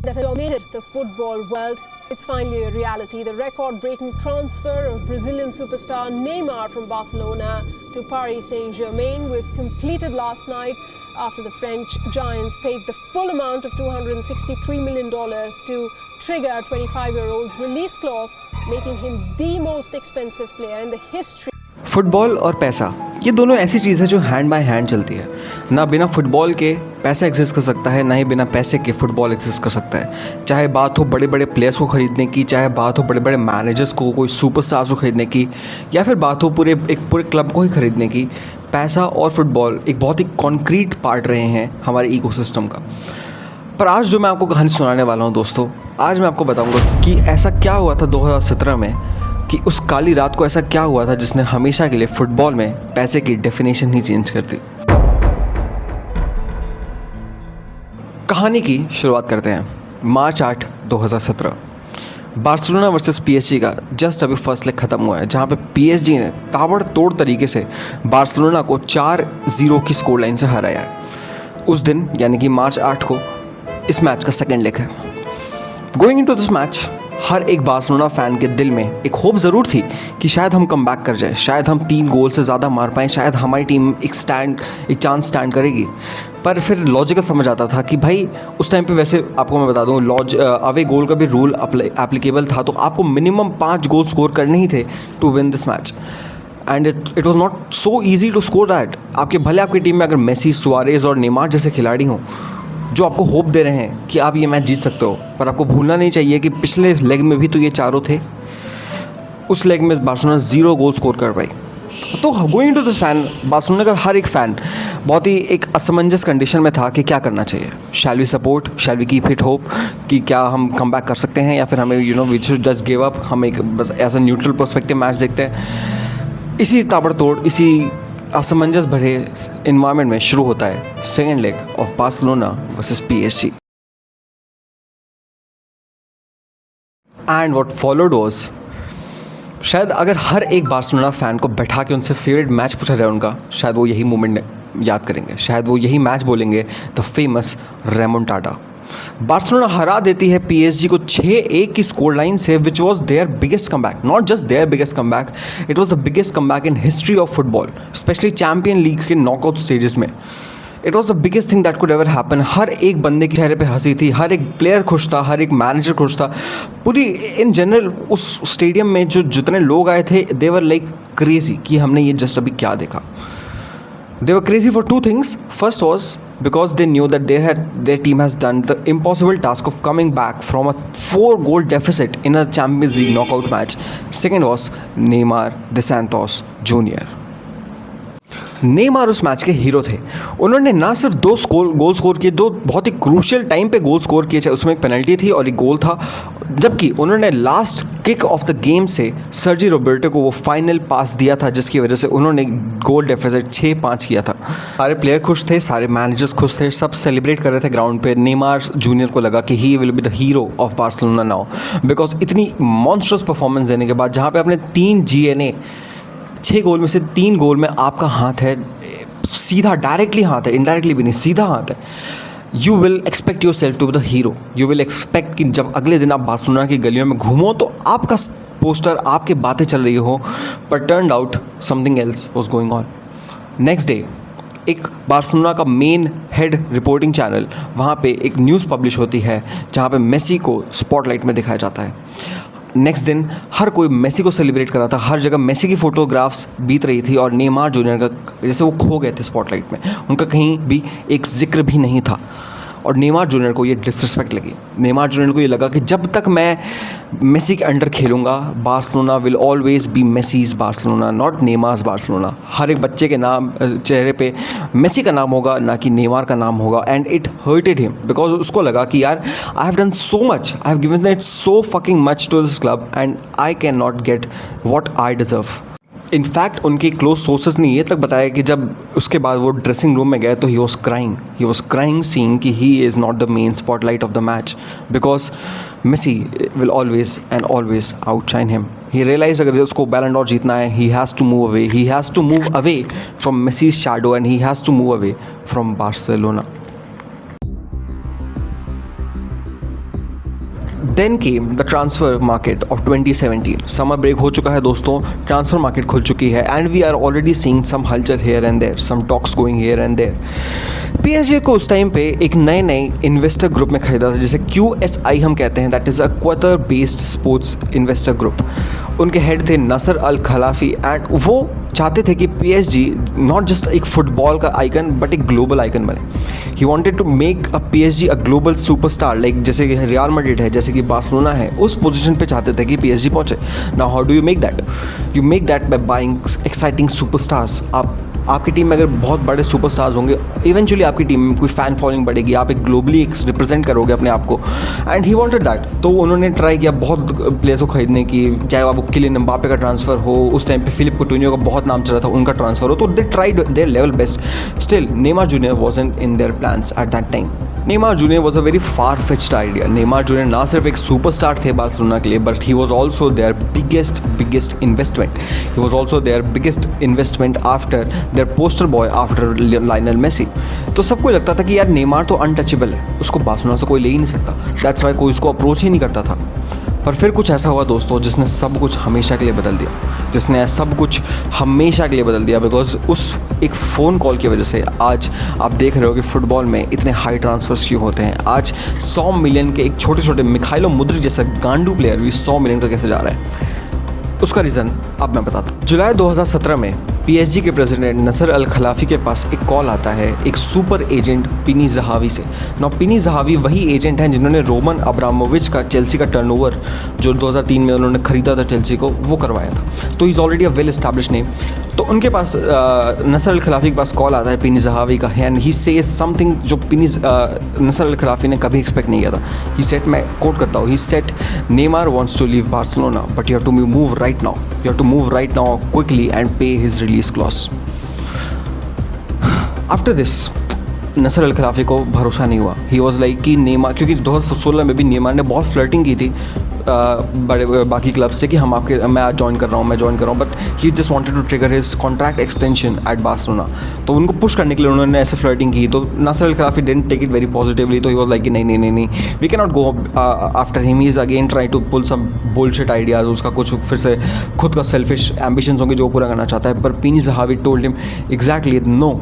that has dominated the football world. It's finally a reality. The record-breaking transfer of Brazilian superstar Neymar from Barcelona to Paris Saint-Germain was completed last night after the French giants paid the full amount of $263 million to trigger a 25-year-old's release clause, making him the most expensive player in the history. Football और पैसा, ये दोनों ऐसी चीज़ है जो hand by hand चलती है। ना बिना फुटबॉल के पैसा एग्जिस्ट कर सकता है, ना ही बिना पैसे के फुटबॉल एग्जिस्ट कर सकता है। चाहे बात हो बड़े बड़े प्लेयर्स को ख़रीदने की, चाहे बात हो बड़े बड़े मैनेजर्स को, कोई सुपरस्टार्स को ख़रीदने की, या फिर बात हो पूरे क्लब को ही ख़रीदने की, पैसा और फुटबॉल एक बहुत ही कॉन्क्रीट पार्ट रहे हैं हमारे इकोसिस्टम का। पर आज जो मैं आपको कहानी सुनाने वाला हूँ दोस्तों, आज मैं आपको बताऊँगा कि ऐसा क्या हुआ था 2017 में, कि उस काली रात को ऐसा क्या हुआ था जिसने हमेशा के लिए फुटबॉल में पैसे की डेफिनेशन ही चेंज कर दी। कहानी की शुरुआत करते हैं। मार्च 8, 2017 बार्सिलोना वर्सेस पीएसजी का जस्ट अभी फर्स्ट लेग ख़त्म हुआ है, जहां पे पीएसजी ने ताबड़तोड़ तरीके से बार्सिलोना को 4-0 की स्कोर लाइन से हराया है। उस दिन यानी कि मार्च 8 को इस मैच का सेकेंड लेग है। गोइंग इनटू दिस मैच, हर एक बार्सिलोना फ़ैन के दिल में एक होप ज़रूर थी कि शायद हम कम बैक कर जाए, शायद हम 3 गोल से ज़्यादा मार पाएँ, शायद हमारी टीम एक चांस स्टैंड करेगी। पर फिर लॉजिकल समझ आता था कि भाई उस टाइम पे, वैसे आपको मैं बता दूँ, अवे गोल का भी रूल एप्लीकेबल था, तो आपको मिनिमम 5 गोल स्कोर करने ही थे to win this match. And it was not so easy to score that. आपकी टीम में अगर मेसी, सुआरेज और नेमार जैसे खिलाड़ी हों जो आपको होप दे रहे हैं कि आप ये मैच जीत सकते हो, पर आपको भूलना नहीं चाहिए कि पिछले लेग में भी तो ये चारों थे। उस लेग में बार्सिलोना 0 गोल स्कोर कर पाई। तो going to this fan, Barcelona का हर एक फ़ैन बहुत ही एक असमंजस कंडीशन में था कि क्या करना चाहिए। Shall we support, shall we keep it hope कि क्या हम कम बैक कर सकते हैं, या फिर हमें we should just give up, हम एक बस as a neutral perspective match देखते हैं। इसी ताबड़तोड़, इसी असमंजस भरे इन्वायरमेंट में शुरू होता है second leg of Barcelona versus PSG. And what followed was, शायद अगर हर एक बार्सिलोना फ़ैन को बैठा के उनसे फेवरेट मैच पूछा जाए उनका, शायद वो यही मोमेंट याद करेंगे, शायद वो यही मैच बोलेंगे, द फेमस रेमोंटाडा। बार्सिलोना हरा देती है पीएसजी को 6-1 की स्कोर लाइन से, which was their biggest comeback. Not just their biggest comeback, it was the biggest comeback in history of football, specially champion league के नॉकआउट स्टेजेस में। It was the biggest thing that could ever happen. हर एक बंदे के चेहरे पे हंसी थी, हर एक प्लेयर खुश था, हर एक मैनेजर खुश था। पूरी इन जनरल उस स्टेडियम में जो जितने लोग आए थे, दे वर लाइक क्रेजी कि हमने ये जस्ट अभी क्या देखा। They were crazy for 2 things. First was because they knew that their team has done the impossible task of coming back from a 4-goal deficit in a Champions League knockout match. Second was Neymar dos Santos Jr. Neymar उस match के hero थे। उन्होंने ना सिर्फ 2 goal score किए, 2 बहुत ही crucial time पे goal score किए, चाहे उसमें एक पेनल्टी थी और एक गोल था, जबकि उन्होंने last kick off the game से सर्जी रोबर्टो को वो फाइनल पास दिया था, जिसकी वजह से उन्होंने गोल डेफिसिट 6-5 किया था। सारे प्लेयर खुश थे, सारे मैनेजर्स खुश थे, सब सेलिब्रेट कर रहे थे ग्राउंड पे। नेमार जूनियर को लगा कि he will be the hero of Barcelona now, because इतनी मॉन्स्टरस परफॉर्मेंस देने के बाद, जहाँ पे अपने 3 GNA 6 गोल में से 3 गोल में आपका हाथ है, सीधा डायरेक्टली हाथ है, इनडायरेक्टली भी नहीं, सीधा हाथ है। You will expect yourself to be the hero. You will expect कि जब अगले दिन आप बार्सिलोना की गलियों में घूमो तो आपका पोस्टर, आपके बातें चल रही हो, पर turn out something else was going on. Next day एक बार्सिलोना का मेन हेड रिपोर्टिंग चैनल, वहाँ पे एक न्यूज़ पब्लिश होती है जहाँ पे मेसी को स्पॉटलाइट में दिखाया जाता है। नेक्स्ट दिन हर कोई मेसी को सेलिब्रेट कर रहा था, हर जगह मेसी की फ़ोटोग्राफ्स बीत रही थी, और नेमार जूनियर का जैसे वो खो गए थे स्पॉटलाइट में, उनका कहीं भी एक जिक्र भी नहीं था। और नेमार जूनियर को ये डिसरिस्पेक्ट लगी। नेमार जूनियर को ये लगा कि जब तक मैं मेसी के अंडर खेलूँगा, Barcelona will always be Messi's Barcelona, not Neymar's Barcelona. हर एक बच्चे के नाम चेहरे पे मेसी का नाम होगा, ना कि नेमार का नाम होगा। And it hurted him, because उसको लगा कि यार I have done so much, I have given it so fucking much to this club, and I can not get what I deserve. In fact उनके क्लोज सोर्सेस ने ये तक बताया कि जब उसके बाद वो ड्रेसिंग रूम में गए तो ही वॉज क्राइंग सीइंग कि he is not the main spotlight of the match, because Messi will always and always outshine him. He realise अगर उसको बैलन डॉर जीतना है, he has to move away from Messi's shadow, and he has to move away from Barcelona. Then came the transfer market of 2017। Summer break हो चुका है दोस्तों, transfer market खुल चुकी है and we are already seeing some हलचल here and there, some talks going here and there. PSG को उस टाइम पे एक नए इन्वेस्टर ग्रुप में खरीदा था जिसे QSI हम कहते हैं, that is a Qatar based sports investor group. उनके हेड थे नसर अल खलाफी एंड वो चाहते थे कि पीएसजी नॉट जस्ट एक फुटबॉल का आइकन बट एक ग्लोबल आइकन बने। He wanted to make a PSG a global superstar, like जैसे कि रियल मैड्रिड है, जैसे कि बार्सिलोना है, उस पोजीशन पे चाहते थे कि पीएसजी पहुंचे। Now how do you make that? You make that by buying exciting superstars. आपकी टीम में अगर बहुत बड़े सुपरस्टार्स होंगे, इवेंचुअली आपकी टीम में कोई फैन फॉलोइंग बढ़ेगी, आप एक ग्लोबली रिप्रेजेंट करोगे अपने आप को, एंड ही वांटेड दैट। तो उन्होंने ट्राई किया बहुत प्लेयर्स को खरीदने की, चाहे वो किलियन एम्बापे का ट्रांसफ़र हो, उस टाइम पे फिलिप coutinho का बहुत नाम चला था, उनका ट्रांसफ़र हो, तो they tried their level best. Still Neymar junior wasn't in their plans at that time. Neymar junior was a very far fetched idea. Neymar junior ना सिर्फ एक सुपरस्टार थे बार्सिलोना के लिए, but he was also their biggest investment. He was also their biggest investment after their poster boy after Lionel Messi. तो सबको लगता था कि यार नेमार तो अनटचेबल है, उसको बार्सिलोना से कोई ले ही नहीं सकता, दैट्स वाई कोई उसको अप्रोच ही नहीं करता था। पर फिर कुछ ऐसा हुआ दोस्तों जिसने सब कुछ हमेशा के लिए बदल दिया, जिसने सब कुछ हमेशा के लिए बदल दिया। बिकॉज उस एक फ़ोन कॉल की वजह से आज आप देख रहे हो कि फ़ुटबॉल में इतने हाई ट्रांसफर्स क्यों होते हैं। आज 100 मिलियन के एक छोटे मिखाइलो मुद्रिक जैसा गांडू प्लेयर भी 100 मिलियन का कैसे जा रहा है, उसका रीज़न अब मैं बताता हूँ। जुलाई 2017 में पीएसजी के प्रेसिडेंट नसर अल खलाफी के पास एक कॉल आता है एक सुपर एजेंट पिनी जहावी से। नाउ पिनी जहावी वही एजेंट हैं जिन्होंने रोमन अब्रामोविच का चेल्सी का टर्नओवर जो 2003 में उन्होंने खरीदा था चेल्सी को, वो करवाया था। तो is already a well establish name. तो उनके पास नसर अल खलाफी के पास कॉल आता है पिनी जहावी का, एंड ही सेज समथिंग जो नसर अल खलाफी ने कभी एक्सपेक्ट नहीं किया था। ही सेट, मैं कोट करता हूँ, he said Neymar wants to leave Barcelona but you have to move right now, you have to move right now quickly and pay his release clause. After this Nasser Al Khelaifi को भरोसा नहीं हुआ। He was like कि Neymar, क्योंकि 2016 में भी Neymar ने बहुत फ्लर्टिंग की थी बड़े बाकी क्लब से कि मैं आज ज्वाइन कर रहा हूँ, but he just wanted to trigger his contract extension at Barcelona. तो उनको पुश करने के लिए उन्होंने ऐसे फ्लर्टिंग की, तो Nasser Al Khelaifi didn't take it very positively. तो ही वॉज लाइक कि नहीं, we can not go after him, he is again try to pull some bullshit ideas. उसका कुछ फिर से खुद का सेल्फिश एम्बिशंस होंगे जो वो पूरा करना चाहता है। पर Pini Zahavi told him exactly no,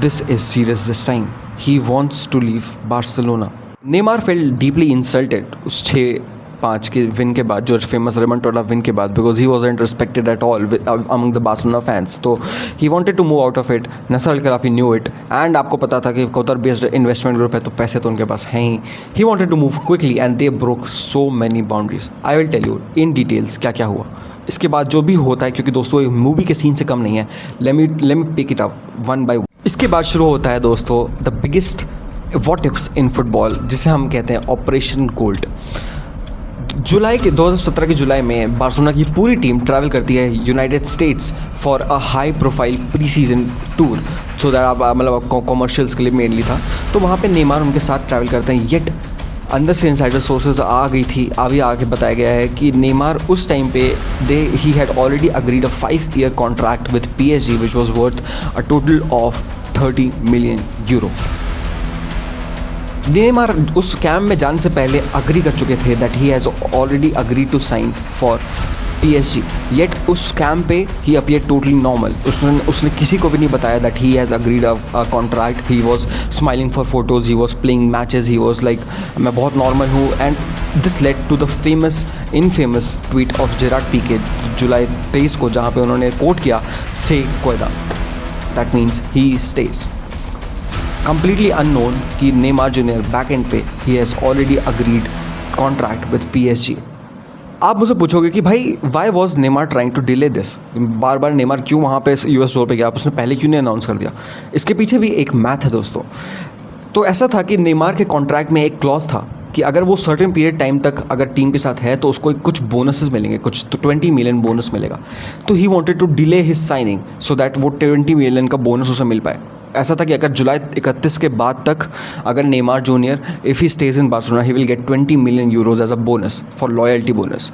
this is serious this time. He wants to leave Barcelona. Neymar felt deeply insulted उस 6-5 के विन के बाद, जो फेमस रेमोंटाडा विन के बाद, because he wasn't respected at all among the Barcelona fans. तो he wanted to move out of it. Nasar Al खलाफी knew it, and आपको पता था कि कतर बेस्ड इन्वेस्टमेंट ग्रुप है तो पैसे तो उनके पास हैं ही। He wanted to move quickly and they broke so many boundaries. I will tell you in details क्या क्या हुआ इसके बाद जो भी होता है, क्योंकि दोस्तों ये मूवी के सीन से कम नहीं है। Let me pick it up one by one. इसके बाद शुरू होता है दोस्तों the biggest what ifs in football, जिसे हम कहते हैं ऑपरेशन गोल्ड। जुलाई के 2017 के जुलाई में बार्सिलोना की पूरी टीम ट्रैवल करती है United states for a high profile pre season tour, so that आप मतलब कॉमर्शियल्स के लिए मेनली था। तो वहाँ पे नेमार उनके साथ ट्रैवल करते हैं। येट अंदर से इनसाइडर सोर्सेज आगे बताया गया है कि नेमार उस टाइम पे he had already agreed a 5-year contract with PSG which was worth a total of 30 million euro. Neymar उस कैम्प में जाने से पहले अग्री कर चुके थे that he has already agreed to sign for PSG, yet उस कैम्प पे ही अपीयर टोटली नॉर्मल। उसने किसी को भी नहीं बताया that he has agreed a contract. He was smiling for photos, he was playing matches, he was like मैं बहुत नॉर्मल हूँ। And this led to the infamous tweet of Gerard Pique July 23 को, जहाँ पे उन्होंने कोट किया से क्वेदा, that means he stays. Completely unknown कि नेमार जूनियर बैक एंड पे he has already agreed contract with PSG. आप मुझे पूछोगे कि भाई Y was Neymar trying to delay this, बार बार नेमार क्यों वहाँ पे यूएस टूर पे गया, उसने पहले क्यों नहीं अनाउंस कर दिया। इसके पीछे भी एक मैथ है दोस्तों। तो ऐसा था कि नेमार के कॉन्ट्रैक्ट में एक क्लॉज था कि अगर वो सर्टेन पीरियड टाइम तक अगर टीम के साथ है तो उसको कुछ बोनसेस मिलेंगे, कुछ तो 20 मिलियन बोनस मिलेगा। तो he wanted to delay his signing so that वो 20 मिलियन का बोनस उसे मिल पाए। ऐसा था कि अगर जुलाई 31 के बाद तक अगर Neymar junior if he stays in Barcelona he will get 20 million euros as a bonus for loyalty bonus.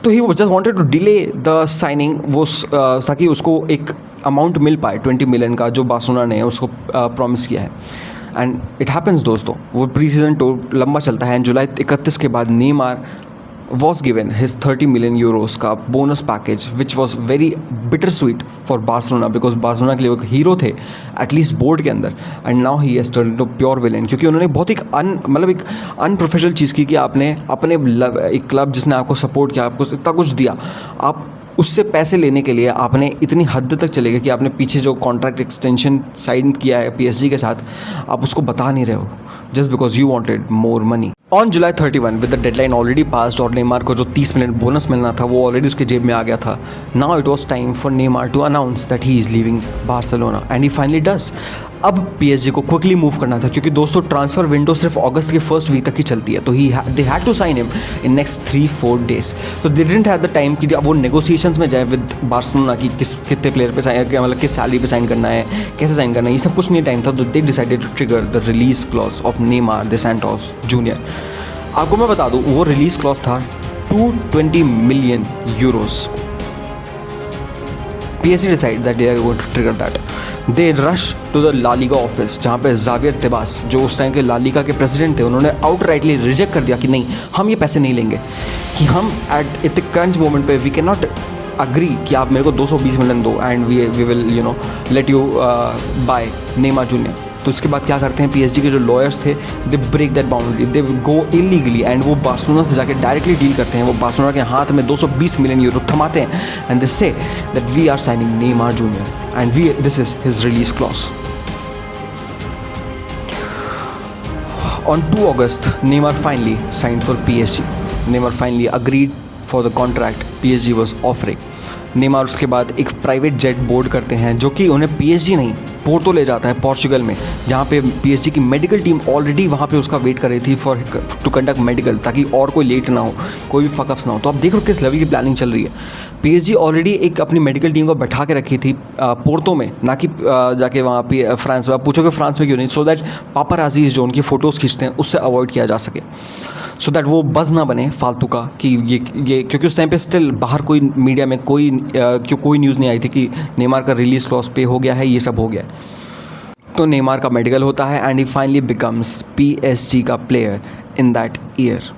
तो he just wanted to delay the signing, वो ताकि उसको एक अमाउंट मिल पाए 20 मिलियन का जो बार्सिलोना ने उसको प्रॉमिस किया है। एंड इट हैपन्स दोस्तों, वो प्री सीजन टूर लंबा चलता है एंड जुलाई 31 के बाद Neymar was given his 30 million euros का bonus package which was very bittersweet for Barcelona because Barcelona के लिए वो एक हीरो थे एटलीस्ट बोर्ड के अंदर, and now he has turned into pure villain, क्योंकि उन्होंने बहुत एक एक अनप्रोफेशनल चीज़ की कि आपने अपने एक क्लब जिसने आपको सपोर्ट किया, आपको इतना कुछ दिया, आप उससे पैसे लेने के लिए आपने इतनी हद तक चले गए कि आपने पीछे जो कॉन्ट्रैक्ट एक्सटेंशन साइन किया है PSG के साथ, आप उसको बता नहीं रहे हो just because you wanted more money. On July 31 with the deadline already pass और नेमार को जो 30 मिनट बोनस मिलना था वो ऑलरेडी उसके जेब में आ गया था। Now it was time for Neymar to announce that he is leaving Barcelona and he finally does. अब PSG को क्विकली मूव करना था क्योंकि दोस्तों ट्रांसफर विंडो सिर्फ अगस्त के फर्स्ट वीक तक ही चलती है, तो they had to sign him in next 3-4 days. तो they didn't have the time कि अब वो नेगोशिएशंस में जाए विद बार्सिलोना की कितने प्लेयर पे साइन, मतलब किस सैलरी पे साइन करना है, कैसे साइन करना है, ये सब कुछ नहीं टाइम था। तो they decided to trigger the release clause of Neymar de Santos Junior. आपको मैं बता दूं वो रिलीज क्लॉज था 220 million euros. PSG decided that they are going to trigger that. They rush to the La Liga office जहाँ पे ज़ावियर तेबास जो उस टाइम के ला लीगा के प्रेसिडेंट थे, उन्होंने आउटराइटली रिजेक्ट कर दिया कि नहीं, हम ये पैसे नहीं लेंगे, कि हम एट इतने क्रंच मोमेंट पे वी कैन नॉट अग्री कि आप मेरे को 220 मिलियन दो and we will let you buy Neymar Junior. तो इसके बाद क्या करते हैं PSG के जो लॉयर्स थे, they break that boundary, they go illegally and वो बार्सिलोना से जाके डायरेक्टली डील करते हैं। वो बार्सिलोना के हाथ में 220 मिलियन यूरो थमाते हैं and they say that we are signing Neymar Junior and this is his release clause. On 2 August Neymar finally signed for PSG। Neymar finally agreed for the contract PSG was offering. Neymar उसके बाद एक private jet board करते हैं जो कि उन्हें PSG नहीं Porto ले जाता है पोर्चुगल में, जहाँ पे PSG की मेडिकल टीम ऑलरेडी वहाँ पे उसका वेट कर रही थी फॉर टू कंडक्ट मेडिकल, ताकि और कोई लेट ना हो, कोई भी फकअप्स ना हो। तो आप देख लो किस लेवल की प्लानिंग चल रही है। PSG ऑलरेडी एक अपनी मेडिकल टीम को बैठा के रखी थी पोर्टो में, ना कि जाके वहाँ पे फ्रांस में। आप पूछोगे फ्रांस में क्यों नहीं, सो दैट पापाराज़ीज़ जो उनकी फ़ोटोज़ खींचते हैं उससे अवॉइड किया जा सके, सो दैट वो बज़ ना बने फालतू का कि ये क्योंकि उस टाइम पे स्टिल बाहर कोई मीडिया में कोई न्यूज़ नहीं आई थी कि नेमार का रिलीज क्लॉज पे हो गया है, ये सब हो गया है। तो नेमार का मेडिकल होता है and he finally becomes PSG का प्लेयर इन दैट ईयर।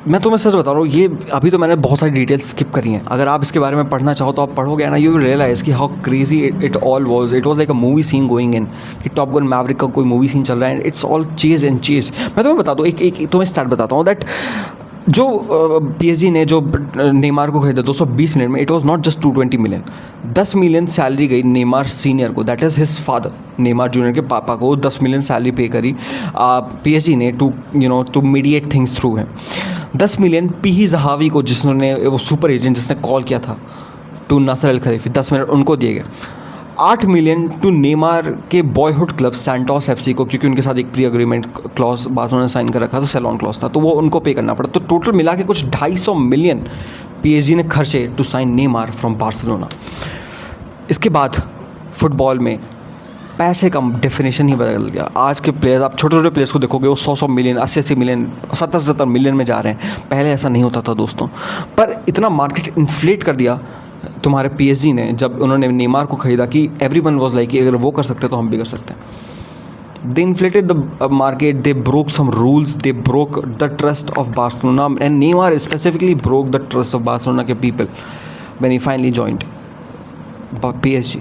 मैं तुम्हें सच बता रहा हूँ, ये अभी तो मैंने बहुत सारी डिटेल्स स्किप करी हैं। अगर आप इसके बारे में पढ़ना चाहो तो आप पढ़ोगे ना, यू विल रियलाइज़ कि how crazy it all was. It was like a movie scene going in, कि टॉप गन मैवरिक का कोई मूवी सीन चल रहा है and it's all chase and chase. मैं तुम्हें बता दूँ एक तुम्हें स्टार्ट बताता हूँ दैट जो PSG ने जो नेमार को खरीदा 220 मिनट में, it was not just 220 million, 10 million salary गई नेमार सीनियर को, that is his father. Neymar junior के पापा को 10 मिलियन सैलरी पे करी PSG ने टू मीडिएट थिंग्स थ्रू है। 10 मिलियन पीही ज़हावी को, जिसने वो सुपर एजेंट जिसने कॉल किया था टू नासर अल खलीफी, 10 मिनट उनको दिए गए। 8 मिलियन टू नेमार के बॉयहुड क्लब सैंटोस FC को, क्योंकि उनके साथ एक प्री एग्रीमेंट क्लॉज बार्सिलोना ने साइन कर रखा था, सेलॉन क्लॉज था, तो वो उनको पे करना पड़ा। तो टोटल मिला के कुछ 250 मिलियन PSG ने खर्चे to sign Neymar from Barcelona. इसके बाद फुटबॉल में पैसे का डेफिनेशन ही बदल गया। आज के प्लेयर्स, आप छोटे छोटे प्लेयर्स को देखोगे वो 100 मिलियन, 80 मिलियन, 70 मिलियन में जा रहे हैं। पहले ऐसा नहीं होता था दोस्तों, पर इतना मार्केट इन्फ्लेट कर दिया तुम्हारे PSG ने जब उन्होंने नेमार को खरीदा कि एवरीवन वाज लाइक अगर वो कर सकते हैं तो हम भी कर सकते हैं। They inflated the market, they broke some rules, they broke the trust of Barcelona and Neymar specifically broke the trust of Barcelona के people when he finally joined PSG।